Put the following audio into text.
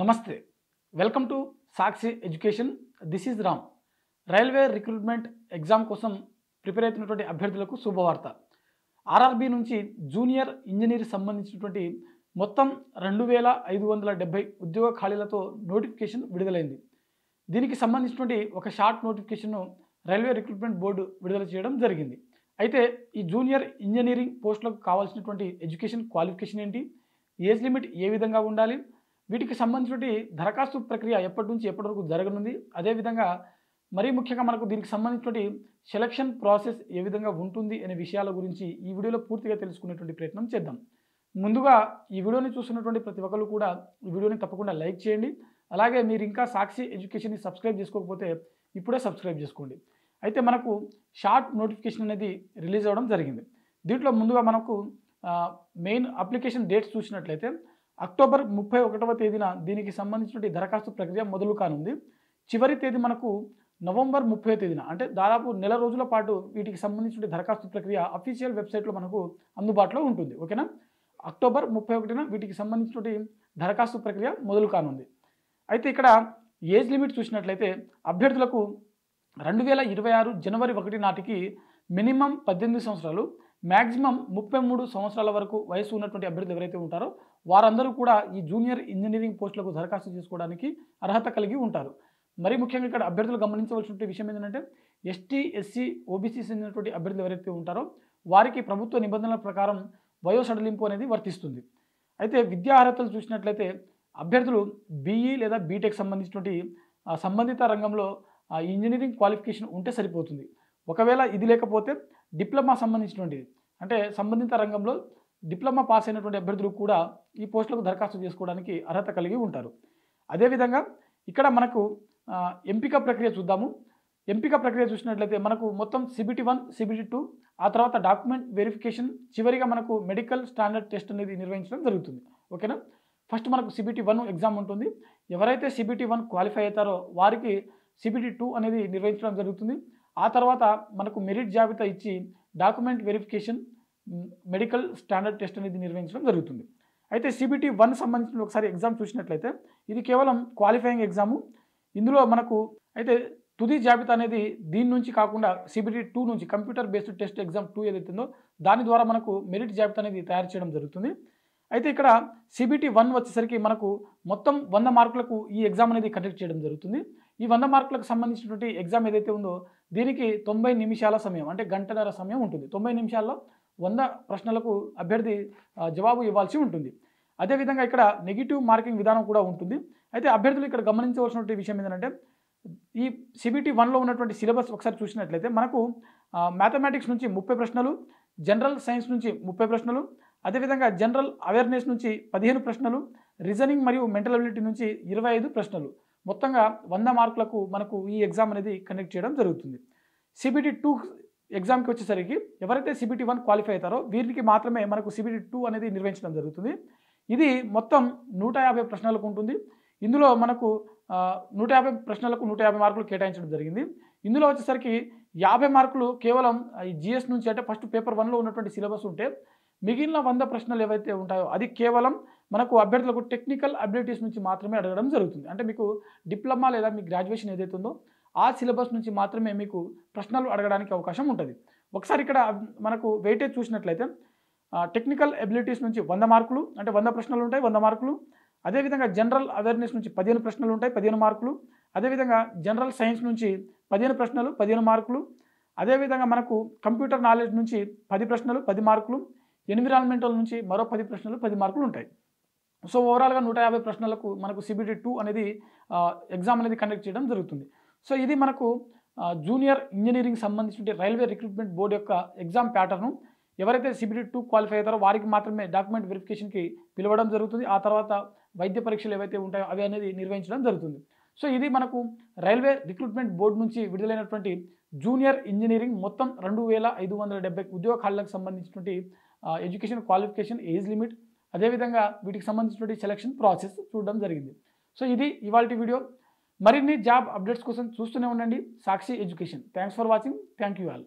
నమస్తే welcome to Sakshi education. This is Ram. Railway recruitment exam కోసం prepare అవుతున్నటువంటి అభ్యర్థులకు శుభవార్త. ఆర్ఆర్బీ నుంచి జూనియర్ ఇంజనీర్ సంబంధించినటువంటి మొత్తం 2570 ఉద్యోగ ఖాళీలతో నోటిఫికేషన్ విడుదలైంది. దీనికి సంబంధించినటువంటి ఒక షార్ట్ నోటిఫికేషన్ను రైల్వే రిక్రూట్మెంట్ బోర్డు విడుదల చేయడం జరిగింది. అయితే ఈ జూనియర్ ఇంజనీరింగ్ పోస్టులకు కావాల్సినటువంటి ఎడ్యుకేషన్ క్వాలిఫికేషన్ ఏంటి, ఏజ్ లిమిట్ ఏ విధంగా ఉండాలి, వీటికి సంబంధించిన దరఖాస్తు ప్రక్రియ ఎప్పటి నుంచి ఎప్పటి వరకు జరగనుంది, అదేవిధంగా మరీ ముఖ్యంగా మనకు దీనికి సంబంధించినటువంటి సెలక్షన్ ప్రాసెస్ ఏ విధంగా ఉంటుంది అనే విషయాల గురించి ఈ వీడియోలో పూర్తిగా తెలుసుకునేటువంటి ప్రయత్నం చేద్దాం. ముందుగా ఈ వీడియోని చూస్తున్నటువంటి ప్రతి ఒక్కరు కూడా ఈ వీడియోని తప్పకుండా లైక్ చేయండి. అలాగే మీరు ఇంకా సాక్షి ఎడ్యుకేషన్ని సబ్స్క్రైబ్ చేసుకోకపోతే ఇప్పుడే సబ్స్క్రైబ్ చేసుకోండి. అయితే మనకు షార్ట్ నోటిఫికేషన్ అనేది రిలీజ్ అవ్వడం జరిగింది. దీంట్లో ముందుగా మనకు మెయిన్ అప్లికేషన్ డేట్స్ చూసినట్లయితే అక్టోబర్ 31వ తేదీన దీనికి సంబంధించిన దరఖాస్తు ప్రక్రియ మొదలు కానుంది. చివరి తేదీ మనకు నవంబర్ 30వ తేదీన, అంటే దాదాపు నెల రోజుల పాటు వీటికి సంబంధించిన దరఖాస్తు ప్రక్రియ అఫీషియల్ వెబ్సైట్లో మనకు అందుబాటులో ఉంటుంది. ఓకేనా, అక్టోబర్ 31న వీటికి సంబంధించిన దరఖాస్తు ప్రక్రియ మొదలు కానుంది. అయితే ఇక్కడ ఏజ్ లిమిట్ చూసినట్లయితే అభ్యర్థులకు 2026 జనవరి 1 నాటికి మినిమం 18 సంవత్సరాలు, మ్యాక్సిమం 33 సంవత్సరాల వరకు వయసు ఉన్నటువంటి అభ్యర్థులు ఎవరైతే ఉంటారో వారందరూ కూడా ఈ జూనియర్ ఇంజనీరింగ్ పోస్టులకు దరఖాస్తు చేసుకోవడానికి అర్హత కలిగి ఉంటారు. మరీ ముఖ్యంగా ఇక్కడ అభ్యర్థులు గమనించవలసిన విషయం ఏంటంటే ఎస్టీ, ఎస్సీ, ఓబీసీ చెందినటువంటి అభ్యర్థులు ఎవరైతే ఉంటారో వారికి ప్రభుత్వ నిబంధనల ప్రకారం వయో సడలింపు అనేది వర్తిస్తుంది. అయితే విద్యా అర్హతలు చూసినట్లయితే అభ్యర్థులు బీఈ లేదా బీటెక్ సంబంధించినటువంటి సంబంధిత రంగంలో ఇంజనీరింగ్ క్వాలిఫికేషన్ ఉంటే సరిపోతుంది. ఒకవేళ ఇది లేకపోతే డిప్లొమా సంబంధించినటువంటిది, అంటే సంబంధిత రంగంలో డిప్లొమా పాస్ అయినటువంటి అభ్యర్థులు కూడా ఈ పోస్టులకు దరఖాస్తు చేసుకోవడానికి అర్హత కలిగి ఉంటారు. అదేవిధంగా ఇక్కడ మనకు ఎంపిక ప్రక్రియ చూద్దాము. ఎంపిక ప్రక్రియ చూసినట్లయితే మనకు మొత్తం CBT1, CBT2, ఆ తర్వాత డాక్యుమెంట్ వెరిఫికేషన్, చివరిగా మనకు మెడికల్ స్టాండర్డ్ టెస్ట్ అనేది నిర్వహించడం జరుగుతుంది. ఓకేనా, ఫస్ట్ మనకు CBT1 ఎగ్జామ్ ఉంటుంది. ఎవరైతే CBT1 క్వాలిఫై అవుతారో వారికి CBT2 అనేది నిర్వహించడం జరుగుతుంది. ఆ తర్వాత మనకు మెరిట్ జాబితా ఇచ్చి document verification, medical standard test అనేది నిర్వహించడం జరుగుతుంది. అయితే CBT1 సంబంధించిన ఒకసారి ఎగ్జామ్ చూసినట్లయితే ఇది కేవలం క్వాలిఫైయింగ్ ఎగ్జాము. ఇందులో మనకు అయితే తుది జాబితా అనేది దీని నుంచి కాకుండా CBT2 నుంచి కంప్యూటర్ బేస్డ్ టెస్ట్ ఎగ్జామ్ 2 ఏదైతుందో దాని ద్వారా మనకు మెరిట్ జాబితా అనేది తయారు చేయడం జరుగుతుంది. అయితే ఇక్కడ CBT1 వచ్చేసరికి మనకు మొత్తం 100 మార్కులకు ఈ ఎగ్జామ్ అనేది కండక్ట్ చేయడం జరుగుతుంది. ఈ 100 మార్కులకు సంబంధించినటువంటి ఎగ్జామ్ ఏదైతే ఉందో దీనికి 90 నిమిషాల సమయం, అంటే గంటన్నర సమయం ఉంటుంది. 90 నిమిషాల్లో 100 ప్రశ్నలకు అభ్యర్థి జవాబు ఇవ్వాల్సి ఉంటుంది. అదేవిధంగా ఇక్కడ నెగిటివ్ మార్కింగ్ విధానం కూడా ఉంటుంది. అయితే అభ్యర్థులు ఇక్కడ గమనించవలసినటువంటి విషయం ఏంటంటే ఈ CBT1లో ఉన్నటువంటి సిలబస్ ఒకసారి చూసినట్లయితే మనకు మ్యాథమెటిక్స్ నుంచి 30 ప్రశ్నలు, జనరల్ సైన్స్ నుంచి 30 ప్రశ్నలు, అదేవిధంగా జనరల్ అవేర్నెస్ నుంచి 15 ప్రశ్నలు, రీజనింగ్ మరియు మెంటల్ అబిలిటీ నుంచి 25 ప్రశ్నలు, మొత్తంగా 100 మార్కులకు మనకు ఈ ఎగ్జామ్ అనేది కండక్ట్ చేయడం జరుగుతుంది. CBT2 ఎగ్జామ్కి వచ్చేసరికి ఎవరైతే CBT1 క్వాలిఫై అవుతారో వీరికి మాత్రమే మనకు CBT2 అనేది నిర్వహించడం జరుగుతుంది. ఇది మొత్తం 150 ప్రశ్నలకు ఉంటుంది. ఇందులో మనకు 150 ప్రశ్నలకు 150 మార్కులు కేటాయించడం జరిగింది. ఇందులో వచ్చేసరికి 50 మార్కులు కేవలం ఈ GS నుంచి, అంటే ఫస్ట్ పేపర్ 1లో ఉన్నటువంటి సిలబస్ ఉంటే మిగిలిన 100 ప్రశ్నలు ఏవైతే ఉంటాయో అది కేవలం మనకు అభ్యర్థులకు టెక్నికల్ అబిలిటీస్ నుంచి మాత్రమే అడగడం జరుగుతుంది. అంటే మీకు డిప్లొమా లేదా మీ గ్రాడ్యుయేషన్ ఏదైతే ఉందో ఆ సిలబస్ నుంచి మాత్రమే మీకు ప్రశ్నలు అడగడానికి అవకాశం ఉంటుంది. ఒకసారి ఇక్కడ మనకు వెయిటేజ్ చూసినట్లయితే టెక్నికల్ అబిలిటీస్ నుంచి 100 మార్కులు, అంటే 100 ప్రశ్నలు ఉంటాయి, 100 మార్కులు. అదేవిధంగా జనరల్ అవేర్నెస్ నుంచి 15 ప్రశ్నలు ఉంటాయి, 15 మార్కులు. అదేవిధంగా జనరల్ సైన్స్ నుంచి 15 ప్రశ్నలు, 15 మార్కులు. అదేవిధంగా మనకు కంప్యూటర్ నాలెడ్జ్ నుంచి 10 ప్రశ్నలు, 10 మార్కులు. ఎన్విరాన్మెంటల్ నుంచి మరో 10 ప్రశ్నలు, 10 మార్కులు ఉంటాయి. సో ఓవరాల్గా 150 ప్రశ్నలకు మనకు CBT2 అనేది ఎగ్జామ్ అనేది కండక్ట్ చేయడం జరుగుతుంది. సో ఇది మనకు జూనియర్ ఇంజనీరింగ్ సంబంధించిన రైల్వే రిక్రూట్మెంట్ బోర్డు యొక్క ఎగ్జామ్ ప్యాటర్ను. ఎవరైతే CBT2 క్వాలిఫై అవుతారో వారికి మాత్రమే డాక్యుమెంట్ వెరిఫికేషన్కి పిలవడం జరుగుతుంది. ఆ తర్వాత వైద్య పరీక్షలు ఏవైతే ఉంటాయో అవి అనేది నిర్వహించడం జరుగుతుంది. సో ఇది మనకు రైల్వే రిక్రూట్మెంట్ బోర్డు నుంచి విడుదలైనటువంటి జూనియర్ ఇంజనీరింగ్ మొత్తం 2570 ఉద్యోగ ఖాళీలకు సంబంధించినటువంటి ఎడ్యుకేషన్ క్వాలిఫికేషన్, ఏజ్ లిమిట్, అదేవిధంగా వీటికి సంబంధించినటువంటి సెలక్షన్ ప్రాసెస్ చూడడం జరిగింది. సో ఇది ఇవాల్టి వీడియో. మరిన్ని జాబ్ అప్డేట్స్ కోసం చూస్తూనే ఉండండి Sakshi education. Thanks for watching. Thank you all.